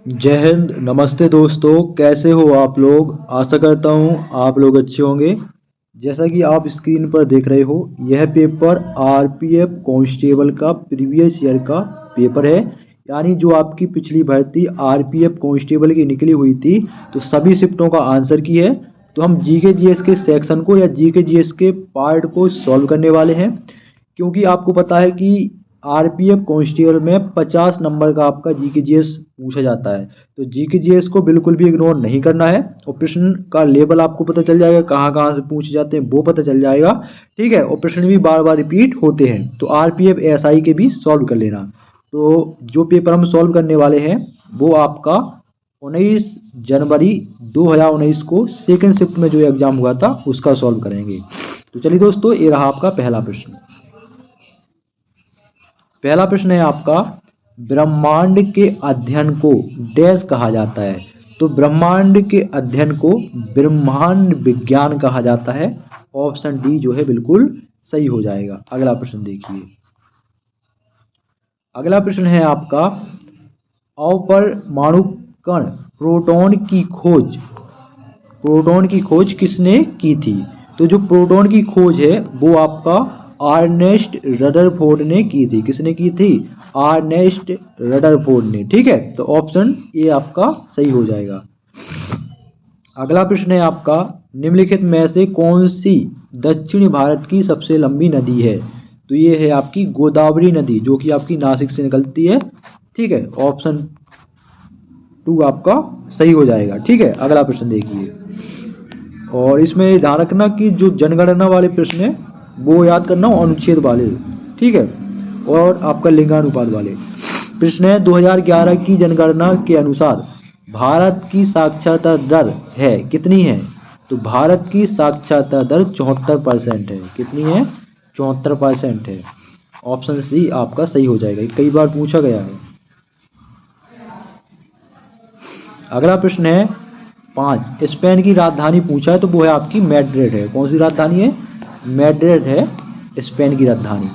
जय हिंद। नमस्ते दोस्तों, कैसे हो आप लोग। आशा करता हूँ आप लोग अच्छे होंगे। जैसा कि आप स्क्रीन पर देख रहे हो, यह पेपर आरपीएफ कांस्टेबल का प्रीवियस ईयर का पेपर है। यानी जो आपकी पिछली भर्ती आरपीएफ कांस्टेबल की निकली हुई थी, तो सभी शिफ्टों का आंसर की है। तो हम जीके जीएस के सेक्शन को या जीके जीएस के पार्ट को सॉल्व करने वाले हैं। क्योंकि आपको पता है कि आरपीएफ कांस्टेबल में 50 नंबर का आपका जीके जीएस पूछा जाता है। तो जीके जीएस को बिल्कुल भी इग्नोर नहीं करना है, और प्रश्न का लेवल आपको पता चल जाएगा, कहाँ कहाँ से पूछे जाते हैं वो पता चल जाएगा। ठीक है, और प्रश्न भी बार बार रिपीट होते हैं। तो आरपीएफ एएसआई के भी सॉल्व कर लेना। तो जो पेपर हम सॉल्व करने वाले हैं वो आपका 19 जनवरी 2019 को सेकेंड शिफ्ट में जो एग्जाम हुआ था उसका सॉल्व करेंगे। तो चलिए दोस्तों, ये रहा आपका पहला प्रश्न। पहला प्रश्न है आपका, ब्रह्मांड के अध्ययन को डैश कहा जाता है। तो ब्रह्मांड के अध्ययन को ब्रह्मांड विज्ञान कहा जाता है। ऑप्शन डी जो है बिल्कुल सही हो जाएगा। अगला प्रश्न देखिए। अगला प्रश्न है आपका, अपरमाणु कण प्रोटॉन की खोज किसने की थी। तो जो प्रोटॉन की खोज है वो आपका अर्नेस्ट रदरफोर्ड ने की थी। किसने की थी? अर्नेस्ट रदरफोर्ड ने। ठीक है, तो ऑप्शन ए आपका सही हो जाएगा। अगला प्रश्न है आपका, निम्नलिखित में से कौन सी दक्षिण भारत की सबसे लंबी नदी है। तो ये है आपकी गोदावरी नदी, जो कि आपकी नासिक से निकलती है। ठीक है, ऑप्शन 2 आपका सही हो जाएगा। ठीक है, अगला प्रश्न देखिए। और इसमें ध्यान रखना कि जो जनगणना वाले प्रश्न है वो याद करना, अनुच्छेद वाले। ठीक है, और आपका लिंगानुपात वाले प्रश्न है। 2011 की जनगणना के अनुसार भारत की साक्षरता दर है कितनी है। तो भारत की साक्षरता दर 74% है। कितनी है? 74% है। ऑप्शन सी आपका सही हो जाएगा, कई बार पूछा गया है। अगला प्रश्न है 5, स्पेन की राजधानी पूछा है, तो वो है आपकी मैड्रिड है। कौन सी राजधानी है? मैड्रिड है स्पेन की राजधानी।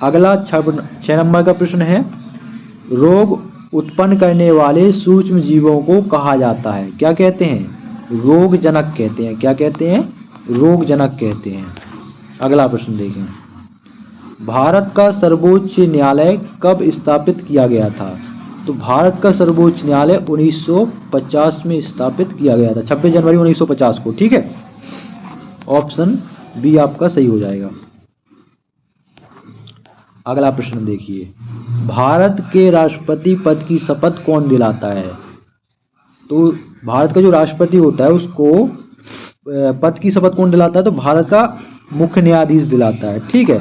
अगला 6 नंबर का प्रश्न है, रोग उत्पन्न करने वाले सूक्ष्म जीवों को कहा जाता है। क्या कहते हैं? रोगजनक कहते हैं। क्या कहते हैं? रोगजनक कहते हैं। अगला प्रश्न देखें, भारत का सर्वोच्च न्यायालय कब स्थापित किया गया था। तो भारत का सर्वोच्च न्यायालय 1950 में स्थापित किया गया था, 26 जनवरी 1950 को। ठीक है, ऑप्शन बी आपका सही हो जाएगा। अगला प्रश्न देखिए, भारत के राष्ट्रपति पद की शपथ कौन दिलाता है। तो भारत का जो राष्ट्रपति होता है उसको पद की शपथ कौन दिलाता है। तो भारत का मुख्य न्यायाधीश दिलाता है। ठीक है,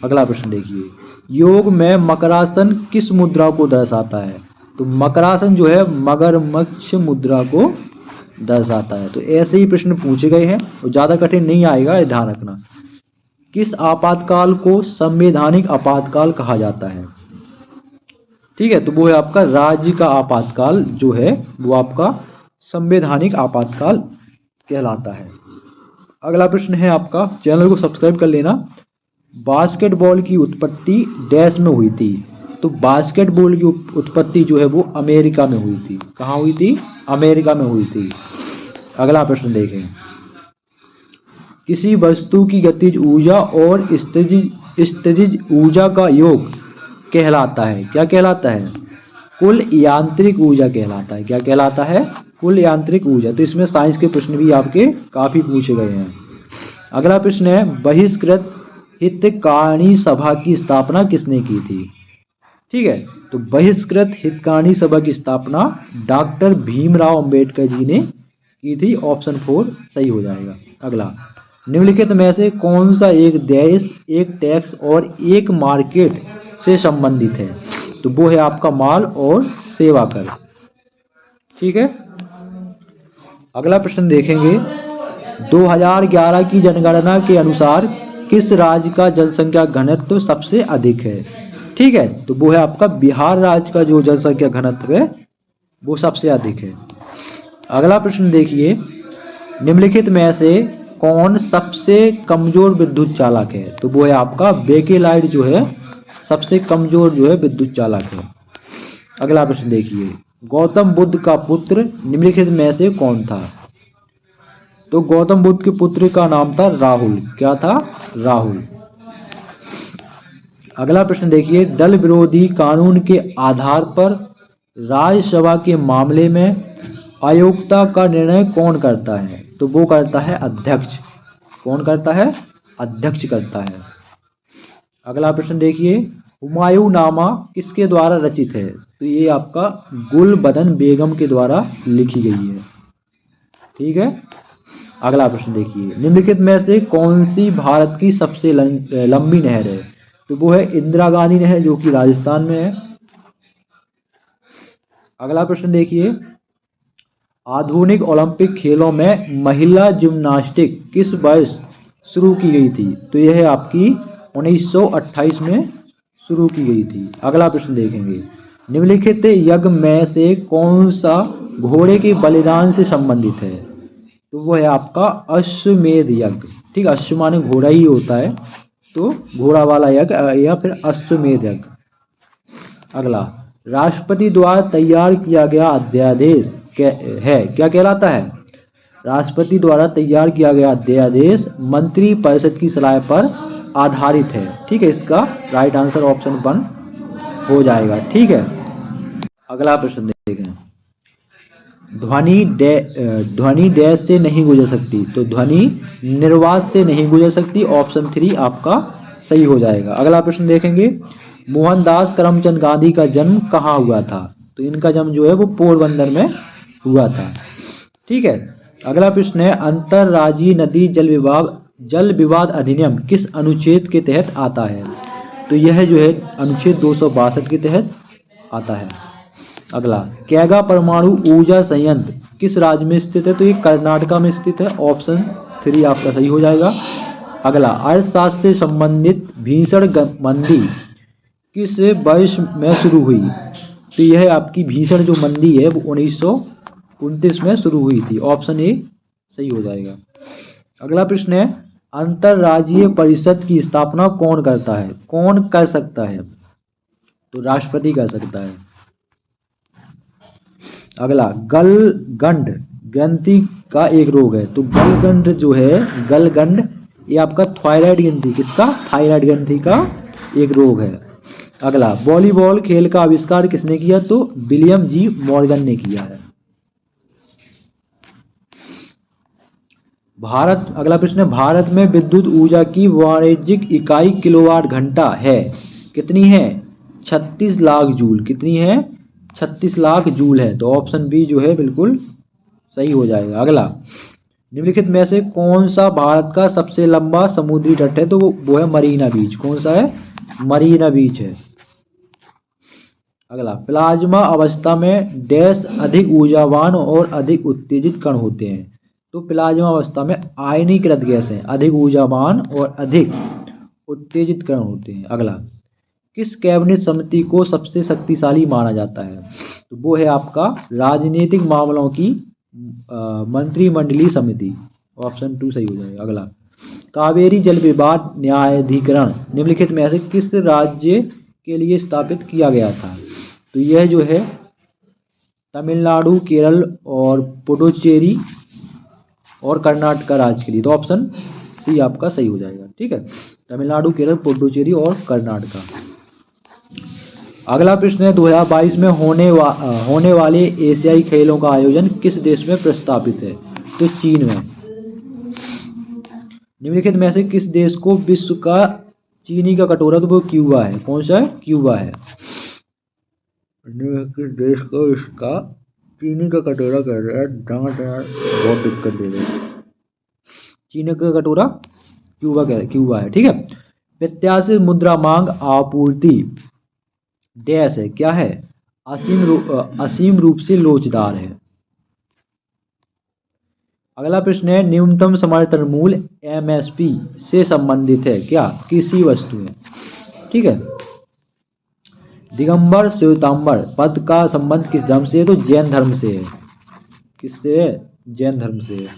अगला प्रश्न देखिए, योग में मकरासन किस मुद्रा को दर्शाता है। तो मकरासन जो है मगरमच्छ मुद्रा को दर्शाता है। तो ऐसे ही प्रश्न पूछे गए हैं और ज़्यादा कठिन नहीं आएगा, ये ध्यान रखना। किस आपातकाल को संवैधानिक आपातकाल कहा जाता है। ठीक है, तो वो है आपका राज्य का आपातकाल जो है वो आपका संवैधानिक आपातकाल कहलाता है। अगला प्रश्न है आपका, चैनल को सब्सक्राइब कर लेना। बास्केटबॉल की उत्पत्ति डैश में हुई थी। तो बास्केटबॉल की उत्पत्ति जो है वो अमेरिका में हुई थी। कहाँ हुई थी? अमेरिका में हुई थी। अगला प्रश्न देखें, किसी वस्तु की गतिज ऊर्जा और स्थितिज ऊर्जा का योग कहलाता है। क्या कहलाता है? कुल यांत्रिक ऊर्जा कहलाता है। क्या कहलाता है? कुल यांत्रिक ऊर्जा। तो इसमें साइंस के प्रश्न भी आपके काफी पूछे गए हैं। अगला प्रश्न है, बहिष्कृत हितकारिणी सभा की स्थापना किसने की थी। ठीक है, तो बहिष्कृत हितकारिणी सभा की स्थापना डॉक्टर भीमराव अंबेडकर जी ने की थी। ऑप्शन 4 सही हो जाएगा। अगला, निम्नलिखित में से कौन सा एक देश एक टैक्स और एक मार्केट से संबंधित है। तो वो है आपका माल और सेवा कर। ठीक है, अगला प्रश्न देखेंगे, 2011 की जनगणना के अनुसार किस राज्य का जनसंख्या घनत्व सबसे अधिक है। ठीक है, तो वो है आपका बिहार राज्य का जो जनसंख्या घनत्व है वो सबसे अधिक है। अगला प्रश्न देखिए, निम्नलिखित में से कौन सबसे कमजोर विद्युत चालक है। तो वो है आपका बेकेलाइट जो है सबसे कमजोर जो है विद्युत चालक है। अगला प्रश्न देखिए, गौतम बुद्ध का पुत्र निम्नलिखित में से कौन था? तो गौतम बुद्ध के पुत्र का नाम था राहुल। क्या था? राहुल। अगला प्रश्न देखिए, दल विरोधी कानून के आधार पर राज्यसभा के मामले में अयोग्यता का निर्णय कौन करता है? तो वो करता है अध्यक्ष। कौन करता है? अध्यक्ष करता है। अगला प्रश्न देखिए, हुमायूंनामा किसके द्वारा रचित है? तो ये आपका गुलबदन बेगम के द्वारा लिखी गई है। ठीक है। अगला प्रश्न देखिए, निम्नलिखित में से कौन सी भारत की सबसे लंबी नहर है? तो वो है इंदिरा गांधी नहर, जो कि राजस्थान में है। अगला प्रश्न देखिए, आधुनिक ओलंपिक खेलों में महिला जिम्नास्टिक किस वर्ष शुरू की गई थी? तो यह है आपकी 1928 में शुरू की गई थी। अगला प्रश्न देखेंगे, निम्नलिखित यज्ञ में से कौन सा घोड़े के बलिदान से संबंधित है? तो वो है आपका अश्वमेध यज्ञ। ठीक, अश्व माने घोड़ा ही होता है, तो घोड़ा वाला यज्ञ या फिर अश्वमेध यज्ञ। अगला, राष्ट्रपति द्वारा तैयार किया गया अध्यादेश क्या कहलाता है? राष्ट्रपति द्वारा तैयार किया गया अध्यादेश मंत्री परिषद की सलाह पर आधारित है। ठीक है, इसका राइट आंसर ऑप्शन 1 हो जाएगा। ठीक है। अगला प्रश्न देखें, ध्वनि डैश से नहीं गुजर सकती? तो ध्वनि निर्वात से नहीं गुजर सकती। ऑप्शन 3 आपका सही हो जाएगा। अगला प्रश्न देखेंगे, मोहनदास करमचंद गांधी का जन्म कहाँ हुआ था? तो इनका जन्म जो है वो पोरबंदर में हुआ था। ठीक है। अगला प्रश्न है, अंतरराज्यीय नदी जल विवाद अधिनियम किस अनुच्छेद के तहत आता है? तो यह जो है अनुच्छेद 262 के तहत आता है। अगला, कैगा परमाणु ऊर्जा संयंत्र किस राज्य में स्थित है? तो ये कर्नाटका में स्थित है। ऑप्शन 3 आपका सही हो जाएगा। अगला, अर्थशास्त्र से संबंधित भीषण मंदी किस वर्ष में शुरू हुई? तो यह आपकी भीषण जो मंदी है वो 1929 में शुरू हुई थी। ऑप्शन ए सही हो जाएगा। अगला प्रश्न है, अंतरराज्यीय परिषद की स्थापना कौन करता है? कौन कर सकता है? तो राष्ट्रपति कर सकता है। अगला, गलगंड ग्रंथि का एक रोग है। तो गलगंड जो है, गलगंड ये आपका थायराइड ग्रंथि, किसका? थायराइड ग्रंथि का एक रोग है। अगला, वॉलीबॉल खेल का आविष्कार किसने किया? तो विलियम जी मॉर्गन ने किया है। अगला प्रश्न है, भारत में विद्युत ऊर्जा की वाणिज्यिक इकाई किलोवाट घंटा है, कितनी है? 36 लाख जूल। कितनी है? 36 लाख जूल है। तो ऑप्शन बी जो है बिल्कुल सही हो जाएगा। अगला, निम्नलिखित में से कौन सा भारत का सबसे लंबा समुद्री तट है? तो वो है मरीना बीच। कौन सा है? मरीना बीच है। अगला, प्लाज्मा अवस्था में डैश अधिक ऊर्जावान और अधिक उत्तेजित कण होते हैं? तो प्लाज्मा अवस्था में आयनीकृत गैस है, अधिक ऊर्जावान और अधिक उत्तेजित कण होते हैं। अगला, किस कैबिनेट समिति को सबसे शक्तिशाली माना जाता है? तो वो है आपका राजनीतिक मामलों की मंत्रिमंडलीय समिति। ऑप्शन 2 सही हो जाएगा। अगला, कावेरी जल विवाद न्यायाधिकरण निम्नलिखित में से किस राज्य के लिए स्थापित किया गया था? तो यह जो है तमिलनाडु, केरल और पुडुचेरी और कर्नाटक राज्य के लिए। तो ऑप्शन सी आपका सही हो जाएगा। ठीक है, तमिलनाडु, केरल, पुडुचेरी और कर्नाटक। अगला प्रश्न है, 2022 में होने वाले एशियाई खेलों का आयोजन किस देश में प्रस्तावित है? तो चीन में। निम्नलिखित में से किस देश को विश्व का चीनी का कटोरा? तो वो क्यूबा है। कौन सा है? क्यूबा है। किस देश को इसका चीनी का कटोरा कर रहा है? डांट यार, बहुत दिक्कत दे रहे हैं। चीनी का कटोरा क्यूबा है। ठीक है। प्रत्याशित मुद्रा मांग आपूर्ति डैश है, क्या है? असीम रूप से लोचदार है। अगला प्रश्न है, न्यूनतम समर्थन मूल्य एमएसपी से संबंधित है, क्या? किसी वस्तु है। ठीक है। दिगंबर श्वेतांबर पद का संबंध किस धर्म से है? तो जैन धर्म से है। किससे है? जैन धर्म से है।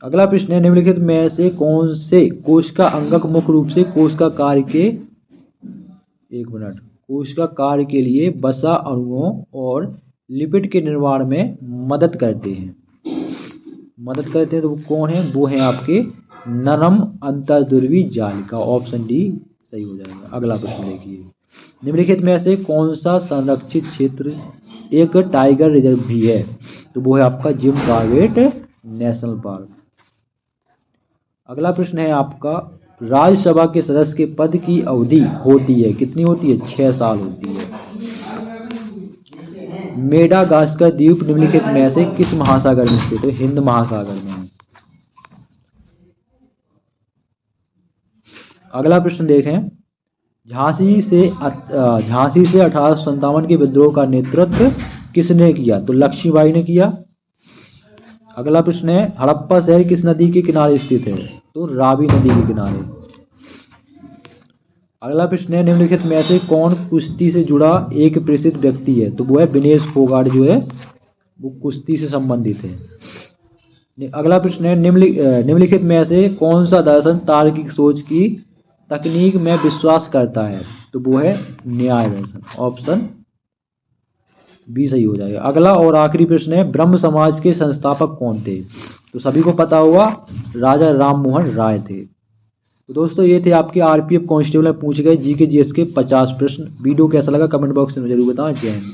अगला प्रश्न है, निम्नलिखित में से कौन से कोश का अंगक मुख्य रूप से कोश का कार्य के कोशिका कार्य के लिए वसा अणुओं और लिपिड के निर्माण में मदद करते हैं। तो वो कौन है? वो है आपके नरम अंतर्ध्रुवी जालिका। ऑप्शन डी सही हो जाएगा। अगला प्रश्न देखिए, निम्नलिखित में से कौन सा संरक्षित क्षेत्र एक टाइगर रिजर्व भी है? तो वो है आपका जिम कॉर्बेट नेशनल पार्क। अगला प्रश्न है आपका, राज्यसभा के सदस्य के पद की अवधि होती है, कितनी होती है? 6 साल होती है। मेडागास्कर द्वीप निम्नलिखित में से किस महासागर में स्थित है? हिंद महासागर में है। अगला प्रश्न देखें, झांसी से 1857 के विद्रोह का नेतृत्व किसने किया? तो लक्ष्मीबाई ने किया। अगला प्रश्न है, हड़प्पा शहर किस नदी के किनारे स्थित है? तो रावी नदी के किनारे। अगला प्रश्न है, निम्नलिखित में से कौन कुश्ती से जुड़ा एक प्रसिद्ध व्यक्ति है? तो वो है विनेश फोगाट, जो है वो कुश्ती से संबंधित है। अगला प्रश्न है, निम्नलिखित में से कौन सा दर्शन तार्किक सोच की तकनीक में विश्वास करता है? तो वो है न्याय दर्शन। ऑप्शन बी सही हो जाएगा। अगला और आखिरी प्रश्न है, ब्रह्म समाज के संस्थापक कौन थे? तो सभी को पता होगा, राजा राम मोहन राय थे। तो दोस्तों ये थे आपके आरपीएफ कांस्टेबल में पूछे गए जीके जीएस के 50 प्रश्न। वीडियो कैसा लगा कमेंट बॉक्स में जरूर बताएं। जय हिंद।